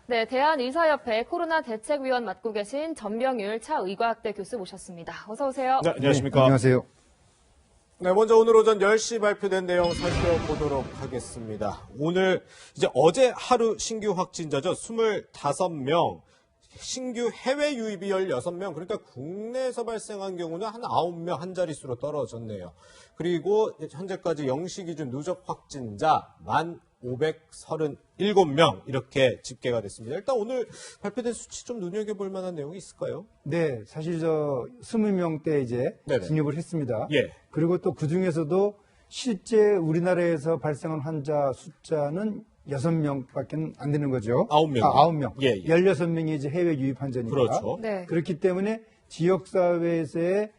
네, 대한의사협회 코로나 대책위원 맡고 계신 전병율 차의과학대 교수 모셨습니다. 어서 오세요. 네, 안녕하십니까. 네, 안녕하세요. 네, 먼저 오늘 오전 10시 발표된 내용 살펴보도록 하겠습니다. 오늘 이제 어제 하루 신규 확진자죠. 25명. 신규 해외 유입이 16명, 그러니까 국내에서 발생한 경우는 한 9명 한 자릿수로 떨어졌네요. 그리고 현재까지 영시 기준 누적 확진자 1,537명 이렇게 집계가 됐습니다. 일단 오늘 발표된 수치 좀 눈여겨볼 만한 내용이 있을까요? 네, 사실 20명대 이제 네네. 진입을 했습니다. 예. 그리고 또 그 중에서도 실제 우리나라에서 발생한 환자 숫자는 6명밖에 안 되는 거죠. 9명. 9명. 예, 예. 16명이 이제 해외 유입 환자니까. 그렇죠. 네. 그렇기 때문에 지역사회에서의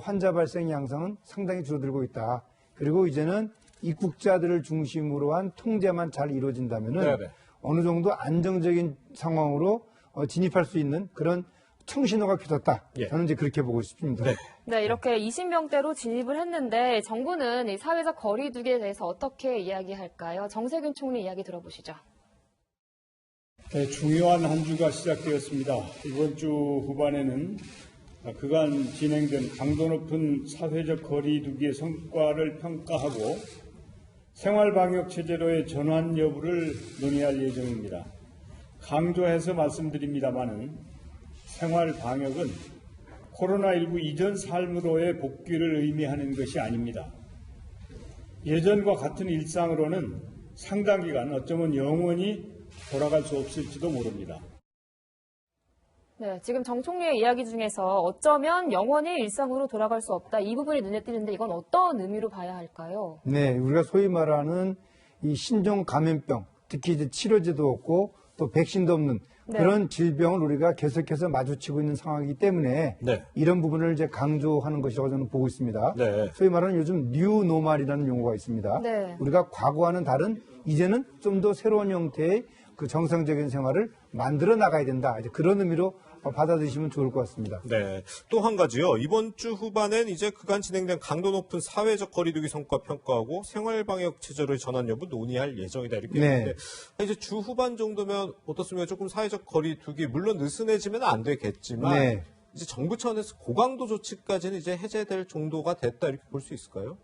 환자 발생 양상은 상당히 줄어들고 있다. 그리고 이제는 입국자들을 중심으로 한 통제만 잘 이루어진다면은 네네. 어느 정도 안정적인 상황으로 진입할 수 있는 그런 청신호가 켜졌다. 예. 저는 이제 그렇게 보고 싶습니다. 네. 네, 이렇게 20명대로 진입을 했는데 정부는 이 사회적 거리두기에 대해서 어떻게 이야기할까요? 정세균 총리 이야기 들어보시죠. 네, 중요한 한 주가 시작되었습니다. 이번 주 후반에는 그간 진행된 강도 높은 사회적 거리두기의 성과를 평가하고 생활방역 체제로의 전환 여부를 논의할 예정입니다. 강조해서 말씀드립니다마는 생활방역은 코로나19 이전 삶으로의 복귀를 의미하는 것이 아닙니다. 예전과 같은 일상으로는 상당 기간 어쩌면 영원히 돌아갈 수 없을지도 모릅니다. 네, 지금 정 총리의 이야기 중에서 어쩌면 영원히 일상으로 돌아갈 수 없다. 이 부분이 눈에 띄는데 이건 어떤 의미로 봐야 할까요? 네, 우리가 소위 말하는 이 신종 감염병, 특히 이제 치료제도 없고 또 백신도 없는 네. 그런 질병을 우리가 계속해서 마주치고 있는 상황이기 때문에 네. 이런 부분을 이제 강조하는 것이라고 저는 보고 있습니다. 네. 소위 말하는 요즘 뉴노멀이라는 용어가 있습니다. 네. 우리가 과거와는 다른 이제는 좀 더 새로운 형태의 그 정상적인 생활을 만들어 나가야 된다. 이제 그런 의미로 받아들이시면 좋을 것 같습니다. 네. 또 한 가지요. 이번 주 후반엔 이제 그간 진행된 강도 높은 사회적 거리두기 성과 평가하고 생활방역 체제로의 전환 여부 논의할 예정이다. 이렇게 네. 했는데 이제 주 후반 정도면 어떻습니까? 조금 사회적 거리두기 물론 느슨해지면 안 되겠지만 네. 이제 정부 차원에서 고강도 조치까지는 이제 해제될 정도가 됐다 이렇게 볼 수 있을까요?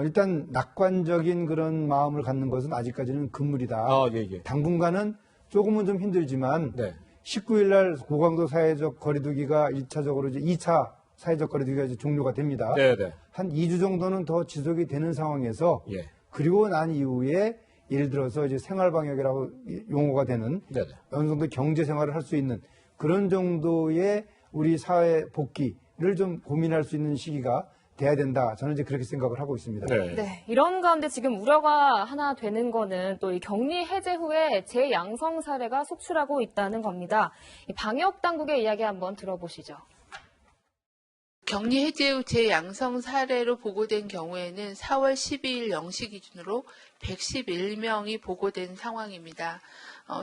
일단 낙관적인 그런 마음을 갖는 것은 아직까지는 금물이다. 아, 예, 예. 당분간은 조금은 좀 힘들지만 네. 19일 날 고강도 사회적 거리두기가 1차적으로 이제 2차 사회적 거리두기가 이제 종료가 됩니다. 네, 네. 한 2주 정도는 더 지속이 되는 상황에서 예. 그리고 난 이후에 예를 들어서 이제 생활방역이라고 용어가 되는 네, 네. 어느 정도 경제 생활을 할 수 있는 그런 정도의 우리 사회 복귀를 좀 고민할 수 있는 시기가 돼야 된다. 저는 이제 그렇게 생각을 하고 있습니다. 네. 네, 이런 가운데 지금 우려가 하나 되는 거는 또 이 격리 해제 후에 재양성 사례가 속출하고 있다는 겁니다. 이 방역 당국의 이야기 한번 들어보시죠. 격리 해제 후 재양성 사례로 보고된 경우에는 4월 12일 0시 기준으로 111명이 보고된 상황입니다.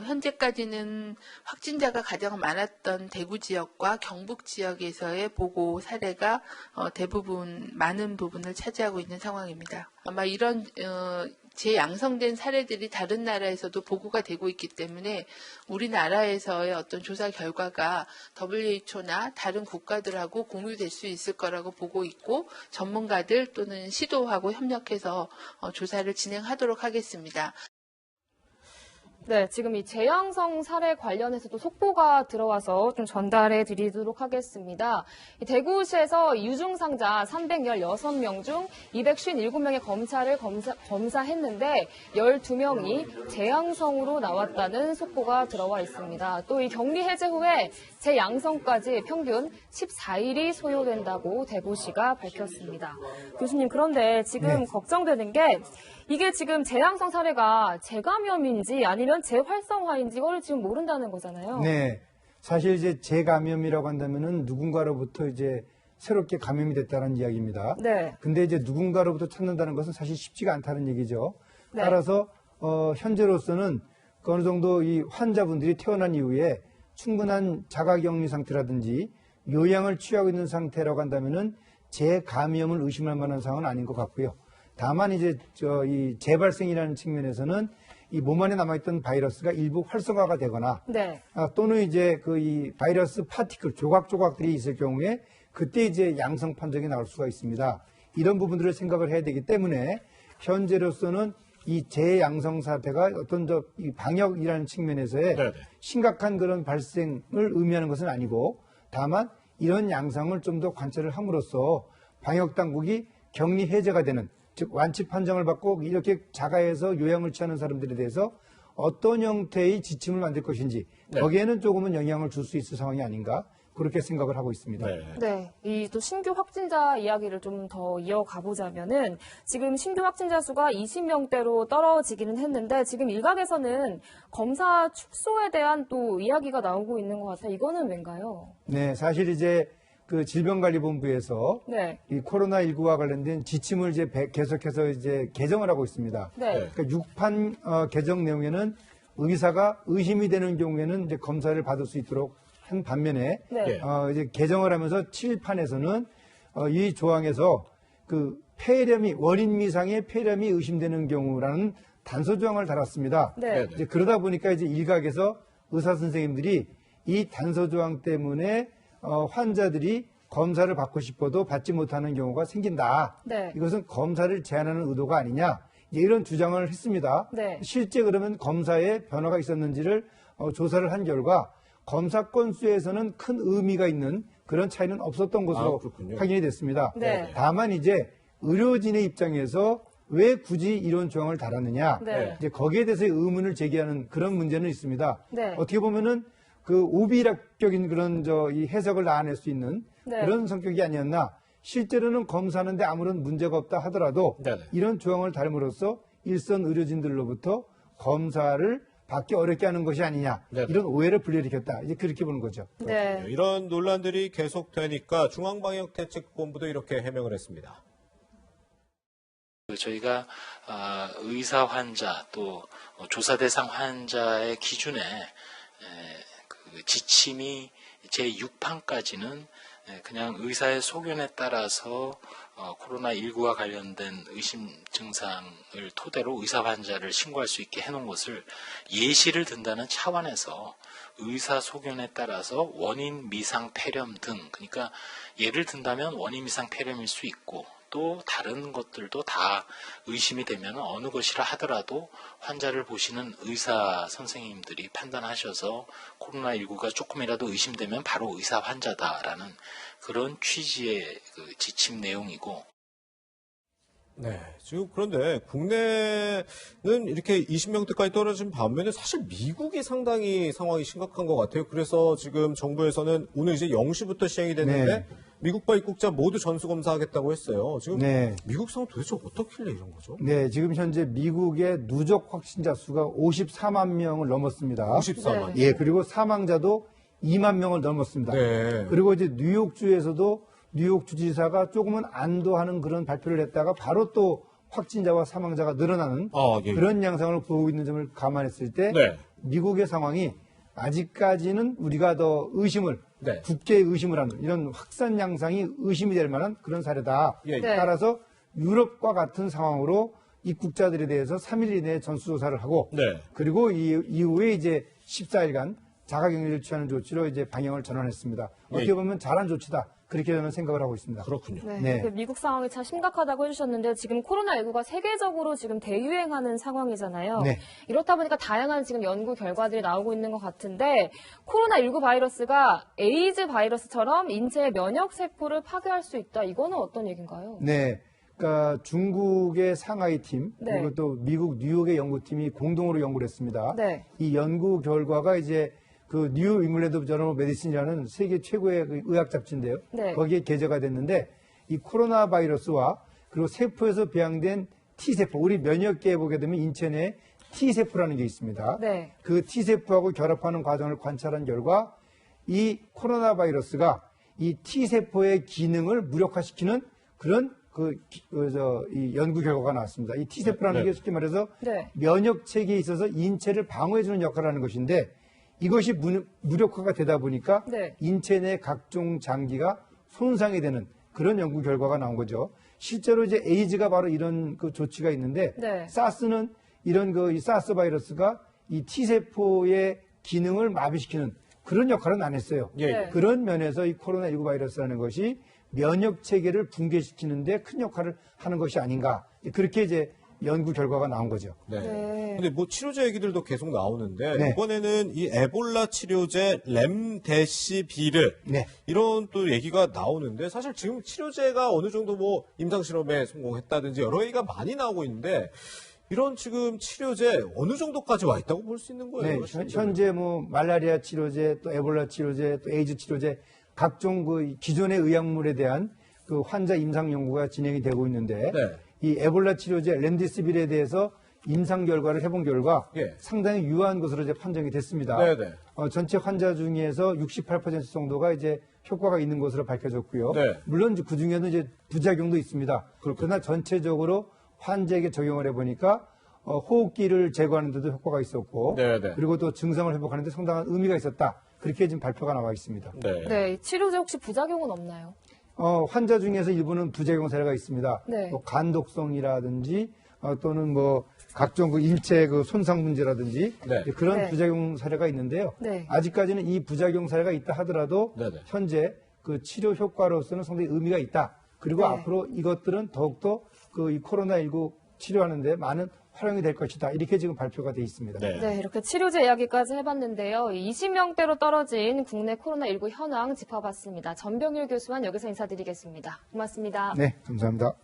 현재까지는 확진자가 가장 많았던 대구 지역과 경북 지역에서의 보고 사례가 대부분 많은 부분을 차지하고 있는 상황입니다. 아마 이런 재양성된 사례들이 다른 나라에서도 보고가 되고 있기 때문에 우리나라에서의 어떤 조사 결과가 WHO나 다른 국가들하고 공유될 수 있을 거라고 보고 있고 전문가들 또는 시도하고 협력해서 조사를 진행하도록 하겠습니다. 네, 지금 이 재양성 사례 관련해서도 속보가 들어와서 좀 전달해 드리도록 하겠습니다. 대구시에서 유증상자 316명 중 257명의 검사를 검사했는데 12명이 재양성으로 나왔다는 속보가 들어와 있습니다. 또 이 격리 해제 후에 재양성까지 평균 14일이 소요된다고 대구시가 밝혔습니다. 교수님, 그런데 지금 네. 걱정되는 게 이게 지금 재양성 사례가 재감염인지 아니면 재활성화인지 이걸 지금 모른다는 거잖아요. 네. 사실 이제 재감염이라고 한다면은 누군가로부터 이제 새롭게 감염이 됐다는 이야기입니다. 네. 근데 이제 누군가로부터 찾는다는 것은 사실 쉽지가 않다는 얘기죠. 네. 따라서 현재로서는 어느 정도 이 환자분들이 태어난 이후에 충분한 자가격리 상태라든지 요양을 취하고 있는 상태라고 한다면은 재감염을 의심할 만한 상황은 아닌 것 같고요. 다만 이제 이 재발생이라는 측면에서는 이 몸 안에 남아있던 바이러스가 일부 활성화가 되거나 네. 또는 이제 그 이 바이러스 파티클 조각들이 있을 경우에 그때 이제 양성 판정이 나올 수가 있습니다. 이런 부분들을 생각을 해야 되기 때문에 현재로서는 이 재양성 사태가 어떤 이 방역이라는 측면에서의 네네. 심각한 그런 발생을 의미하는 것은 아니고 다만 이런 양상을 좀 더 관찰을 함으로써 방역 당국이 격리 해제가 되는 즉 완치 판정을 받고 이렇게 자가에서 요양을 취하는 사람들에 대해서 어떤 형태의 지침을 만들 것인지 네. 거기에는 조금은 영향을 줄 수 있을 상황이 아닌가 그렇게 생각을 하고 있습니다. 네. 네, 이 또 신규 확진자 이야기를 좀 더 이어가 보자면은 지금 신규 확진자 수가 20명대로 떨어지기는 했는데 지금 일각에서는 검사 축소에 대한 또 이야기가 나오고 있는 것 같아요. 이거는 왠가요? 네, 사실 이제 그 질병관리본부에서 네, 이 코로나19와 관련된 지침을 이제 계속해서 이제 개정을 하고 있습니다. 네, 그러니까 6판 개정 내용에는 의사가 의심이 되는 경우에는 이제 검사를 받을 수 있도록 한 반면에 네, 이제 개정을 하면서 7판에서는 이 조항에서 그 폐렴이 원인 미상의 폐렴이 의심되는 경우라는 단서 조항을 달았습니다. 네, 이제 그러다 보니까 이제 일각에서 의사 선생님들이 이 단서 조항 때문에 환자들이 검사를 받고 싶어도 받지 못하는 경우가 생긴다. 네. 이것은 검사를 제한하는 의도가 아니냐. 이제 이런 주장을 했습니다. 네. 실제 그러면 검사에 변화가 있었는지를 조사를 한 결과 검사 건수에서는 큰 의미가 있는 그런 차이는 없었던 것으로 그렇군요. 확인이 됐습니다. 네. 다만 이제 의료진의 입장에서 왜 굳이 이런 조항을 달았느냐. 네. 이제 거기에 대해서 의문을 제기하는 그런 문제는 있습니다. 네. 어떻게 보면은 그 오비락적인 그런 이 해석을 나눠낼 수 있는 네. 그런 성격이 아니었나. 실제로는 검사하는데 아무런 문제가 없다 하더라도 네네. 이런 조항을 달음으로써 일선 의료진들로부터 검사를 받기 어렵게 하는 것이 아니냐. 네네. 이런 오해를 불러일으켰다. 이제 그렇게 보는 거죠. 네. 이런 논란들이 계속되니까 중앙방역대책본부도 이렇게 해명을 했습니다. 저희가 의사 환자 또 조사 대상 환자의 기준에 그 지침이 제6판까지는 그냥 의사의 소견에 따라서 코로나19와 관련된 의심 증상을 토대로 의사 환자를 신고할 수 있게 해놓은 것을 예시를 든다는 차원에서 의사 소견에 따라서 원인 미상 폐렴 등, 그러니까 예를 든다면 원인 미상 폐렴일 수 있고 또 다른 것들도 다 의심이 되면 어느 것이라 하더라도 환자를 보시는 의사 선생님들이 판단하셔서 코로나19가 조금이라도 의심되면 바로 의사 환자다라는 그런 취지의 그 지침 내용이고. 네. 지금 그런데 국내는 이렇게 20명대까지 떨어진 반면에 사실 미국이 상당히 상황이 심각한 것 같아요. 그래서 지금 정부에서는 오늘 이제 0시부터 시행이 됐는데 네. 미국과 입국자 모두 전수검사하겠다고 했어요. 지금 네. 미국 상황 도대체 어떻길래 이런 거죠? 네, 지금 현재 미국의 누적 확진자 수가 54만 명을 넘었습니다. 54만. 네. 예, 그리고 사망자도 2만 명을 넘었습니다. 네. 그리고 이제 뉴욕주에서도 뉴욕 주지사가 조금은 안도하는 그런 발표를 했다가 바로 또 확진자와 사망자가 늘어나는 예. 그런 양상을 보이고 있는 점을 감안했을 때 네. 미국의 상황이 아직까지는 우리가 더 의심을 네. 굳게 의심을 하는 이런 확산 양상이 의심이 될 만한 그런 사례다. 예, 예. 네. 따라서 유럽과 같은 상황으로 입국자들에 대해서 3일 이내에 전수조사를 하고 네. 그리고 이후에 이제 14일간 자가격리를 취하는 조치로 이제 방향을 전환했습니다. 어떻게 예. 보면 잘한 조치다. 그렇게 저는 생각을 하고 있습니다. 그렇군요. 네. 네. 그 미국 상황이 참 심각하다고 해주셨는데 지금 코로나19가 세계적으로 지금 대유행하는 상황이잖아요. 네. 이렇다 보니까 다양한 지금 연구 결과들이 나오고 있는 것 같은데 코로나19 바이러스가 에이즈 바이러스처럼 인체의 면역 세포를 파괴할 수 있다. 이거는 어떤 얘기인가요? 네. 그러니까 중국의 상하이 팀 네. 그리고 또 미국 뉴욕의 연구팀이 공동으로 연구를 했습니다. 네. 이 연구 결과가 이제 그 뉴 잉글랜드 저널 오브 메디신이라는 세계 최고의 그 의학 잡지인데요. 네. 거기에 게재가 됐는데 이 코로나 바이러스와 그리고 세포에서 배양된 T세포, 우리 면역계에 보게 되면 인체 내에 T세포라는 게 있습니다. 네. 그 T세포하고 결합하는 과정을 관찰한 결과 이 코로나 바이러스가 이 T세포의 기능을 무력화시키는 그런 이 연구 결과가 나왔습니다. 이 T세포라는 네. 게 쉽게 말해서 네. 면역 체계에 있어서 인체를 방어해주는 역할을 하는 것인데 이것이 무력화가 되다 보니까 네. 인체 내 각종 장기가 손상이 되는 그런 연구 결과가 나온 거죠. 실제로 이제 에이즈가 바로 이런 그 조치가 있는데 네. 사스는 이런 이 사스 바이러스가 이 T세포의 기능을 마비시키는 그런 역할은 안 했어요. 예. 네. 그런 면에서 이 코로나19 바이러스라는 것이 면역 체계를 붕괴시키는데 큰 역할을 하는 것이 아닌가. 그렇게 이제 연구 결과가 나온 거죠. 네. 네. 근데 뭐 치료제 얘기들도 계속 나오는데 네. 이번에는 이 에볼라 치료제 렘데시비르 네. 이런 또 얘기가 나오는데 사실 지금 치료제가 어느 정도 뭐 임상 실험에 성공했다든지 여러 얘기가 많이 나오고 있는데 이런 지금 치료제 어느 정도까지 와 있다고 볼 수 있는 거예요? 네, 현재 뭐 말라리아 치료제, 또 에볼라 치료제, 또 에이즈 치료제 각종 기존의 의약물에 대한 환자 임상 연구가 진행이 되고 있는데 네. 이 에볼라 치료제 렘디시빌에 대해서 임상 결과를 해본 결과 예. 상당히 유효한 것으로 이제 판정이 됐습니다. 네네. 전체 환자 중에서 68% 정도가 이제 효과가 있는 것으로 밝혀졌고요. 네. 물론 그 중에는 이제 부작용도 있습니다. 그러나 전체적으로 환자에게 적용을 해보니까 호흡기를 제거하는 데도 효과가 있었고, 네네. 그리고 또 증상을 회복하는 데 상당한 의미가 있었다. 그렇게 지금 발표가 나와 있습니다. 네. 네, 치료제 혹시 부작용은 없나요? 환자 중에서 일부는 부작용 사례가 있습니다. 네. 뭐 간독성이라든지 또는 뭐 각종 일체 손상 문제라든지 네. 그런 네. 부작용 사례가 있는데요. 네. 아직까지는 이 부작용 사례가 있다 하더라도 네네. 현재 치료 효과로서는 상당히 의미가 있다. 그리고 네. 앞으로 이것들은 더욱더 이 코로나19 치료하는데 많은 활용이 될 것이다. 이렇게 지금 발표가 돼 있습니다. 네. 네, 이렇게 치료제 이야기까지 해봤는데요. 20명대로 떨어진 국내 코로나19 현황 짚어봤습니다. 전병일 교수와 여기서 인사드리겠습니다. 고맙습니다. 네, 감사합니다.